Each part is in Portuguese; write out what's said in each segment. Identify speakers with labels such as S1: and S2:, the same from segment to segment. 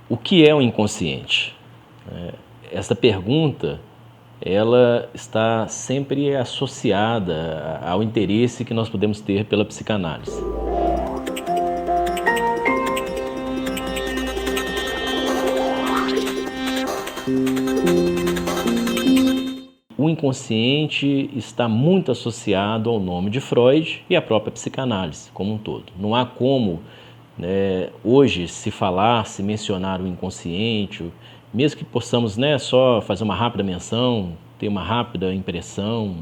S1: O que é o inconsciente? Essa pergunta, ela está sempre associada ao interesse que nós podemos ter pela psicanálise. O inconsciente está muito associado ao nome de Freud e à própria psicanálise como um todo. Não há como, hoje, se mencionar o inconsciente, mesmo que possamos só fazer uma rápida menção, ter uma rápida impressão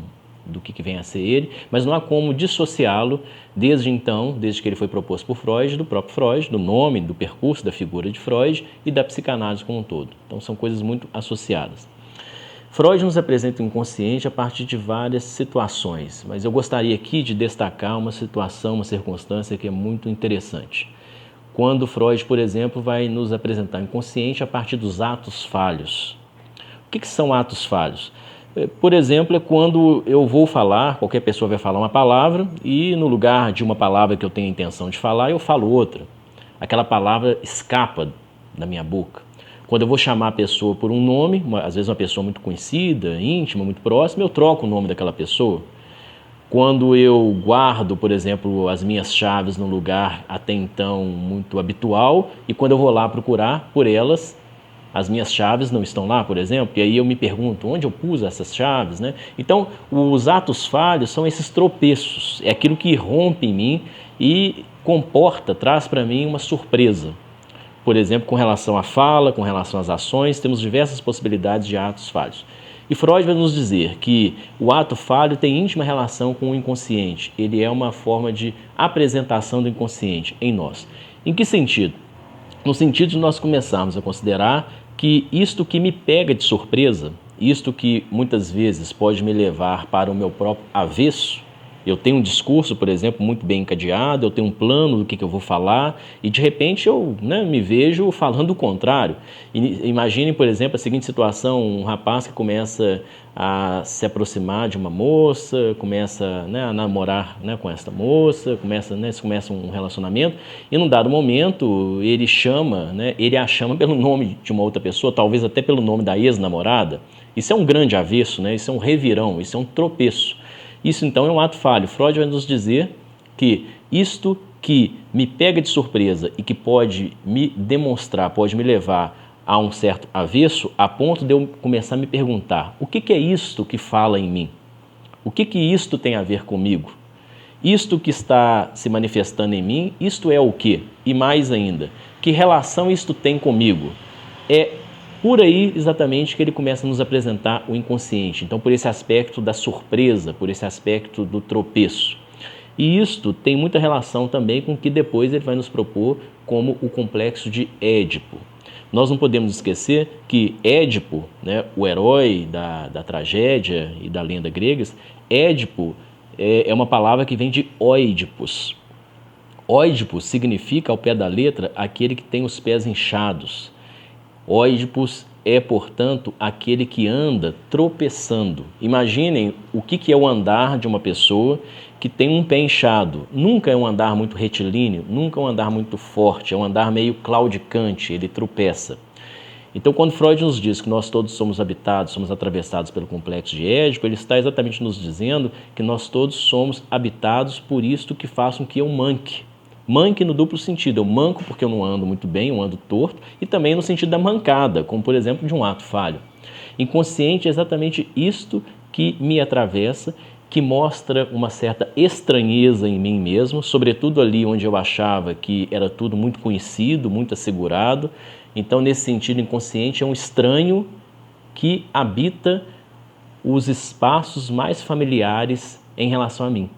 S1: do que vem a ser ele, mas não há como dissociá-lo desde que ele foi proposto por Freud, do próprio Freud, do nome, do percurso, da figura de Freud e da psicanálise como um todo. Então são coisas muito associadas. Freud nos apresenta o inconsciente a partir de várias situações, mas eu gostaria aqui de destacar uma situação, uma circunstância que é muito interessante. Quando Freud, por exemplo, vai nos apresentar o inconsciente a partir dos atos falhos. O que são atos falhos? Por exemplo, é quando eu vou falar, qualquer pessoa vai falar uma palavra e no lugar de uma palavra que eu tenho a intenção de falar, eu falo outra. Aquela palavra escapa da minha boca. Quando eu vou chamar a pessoa por um nome, às vezes uma pessoa muito conhecida, íntima, muito próxima, eu troco o nome daquela pessoa. Quando eu guardo, por exemplo, as minhas chaves num lugar até então muito habitual e quando eu vou lá procurar por elas, as minhas chaves não estão lá, por exemplo, e aí eu me pergunto, onde eu pus essas chaves, né? Então, os atos falhos são esses tropeços, é aquilo que rompe em mim e traz para mim uma surpresa. Por exemplo, com relação à fala, com relação às ações, temos diversas possibilidades de atos falhos. E Freud vai nos dizer que o ato falho tem íntima relação com o inconsciente. Ele é uma forma de apresentação do inconsciente em nós. Em que sentido? No sentido de nós começarmos a considerar que isto que me pega de surpresa, isto que muitas vezes pode me levar para o meu próprio avesso, eu tenho um discurso, por exemplo, muito bem encadeado, eu tenho um plano do que eu vou falar e de repente eu me vejo falando o contrário. Imagine, por exemplo, a seguinte situação, um rapaz que começa a se aproximar de uma moça, começa a namorar com essa moça, começa um relacionamento e num dado momento ele a chama pelo nome de uma outra pessoa, talvez até pelo nome da ex-namorada. Isso é um grande avesso, isso é um revirão, isso é um tropeço. Isso então é um ato falho. Freud vai nos dizer que isto que me pega de surpresa e que pode me demonstrar, pode me levar a um certo avesso, a ponto de eu começar a me perguntar, o que é isto que fala em mim? O que isto tem a ver comigo? Isto que está se manifestando em mim, isto é o quê? E mais ainda, que relação isto tem comigo? É por aí, exatamente, que ele começa a nos apresentar o inconsciente. Então, por esse aspecto da surpresa, por esse aspecto do tropeço. E isto tem muita relação também com o que depois ele vai nos propor como o complexo de Édipo. Nós não podemos esquecer que Édipo, o herói da tragédia e da lenda gregas, Édipo é uma palavra que vem de Oidipus. Oidipus significa, ao pé da letra, aquele que tem os pés inchados. Oidipus é, portanto, aquele que anda tropeçando. Imaginem o que é o andar de uma pessoa que tem um pé inchado. Nunca é um andar muito retilíneo, nunca é um andar muito forte, é um andar meio claudicante, ele tropeça. Então, quando Freud nos diz que nós todos somos habitados, somos atravessados pelo complexo de Édipo, ele está exatamente nos dizendo que nós todos somos habitados por isto que faz com que eu manque. Manque no duplo sentido, eu manco porque eu não ando muito bem, eu ando torto, e também no sentido da mancada, como por exemplo de um ato falho. Inconsciente é exatamente isto que me atravessa, que mostra uma certa estranheza em mim mesmo, sobretudo ali onde eu achava que era tudo muito conhecido, muito assegurado. Então, nesse sentido, inconsciente é um estranho que habita os espaços mais familiares em relação a mim.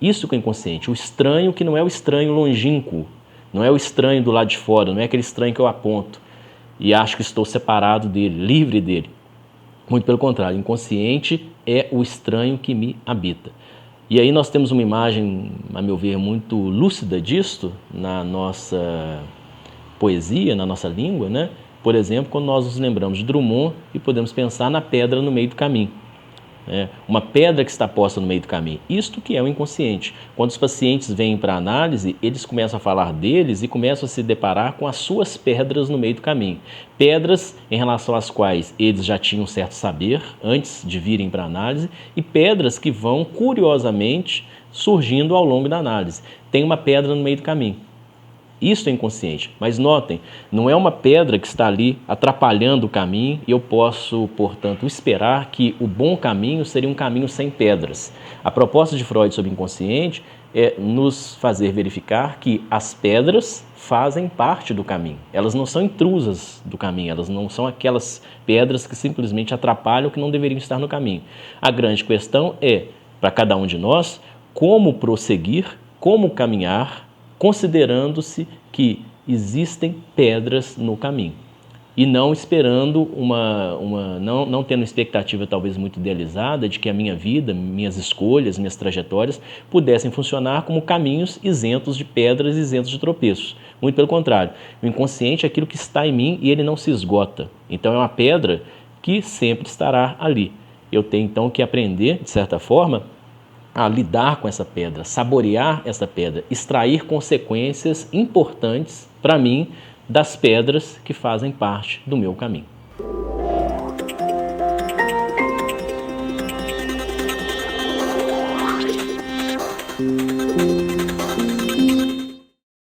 S1: Isso que é inconsciente, o estranho que não é o estranho longínquo, não é o estranho do lado de fora, não é aquele estranho que eu aponto e acho que estou separado dele, livre dele. Muito pelo contrário, inconsciente é o estranho que me habita. E aí nós temos uma imagem, a meu ver, muito lúcida disto na nossa poesia, na nossa língua, Por exemplo, quando nós nos lembramos de Drummond e podemos pensar na pedra no meio do caminho. né? Uma pedra que está posta no meio do caminho. Isto que é o inconsciente. Quando os pacientes vêm para análise, eles começam a falar deles e começam a se deparar com as suas pedras no meio do caminho. Pedras em relação às quais eles já tinham certo saber antes de virem para análise e pedras que vão, curiosamente, surgindo ao longo da análise. Tem uma pedra no meio do caminho. Isso é inconsciente, mas notem, não é uma pedra que está ali atrapalhando o caminho e eu posso, portanto, esperar que o bom caminho seria um caminho sem pedras. A proposta de Freud sobre o inconsciente é nos fazer verificar que as pedras fazem parte do caminho. Elas não são intrusas do caminho, elas não são aquelas pedras que simplesmente atrapalham, que não deveriam estar no caminho. A grande questão é, para cada um de nós, como prosseguir, como caminhar, considerando-se que existem pedras no caminho e não esperando não tendo expectativa talvez muito idealizada de que a minha vida, minhas escolhas, minhas trajetórias pudessem funcionar como caminhos isentos de pedras, isentos de tropeços. Muito pelo contrário, o inconsciente é aquilo que está em mim e ele não se esgota. Então é uma pedra que sempre estará ali. Eu tenho então que aprender, de certa forma, a lidar com essa pedra, saborear essa pedra, extrair consequências importantes para mim das pedras que fazem parte do meu caminho.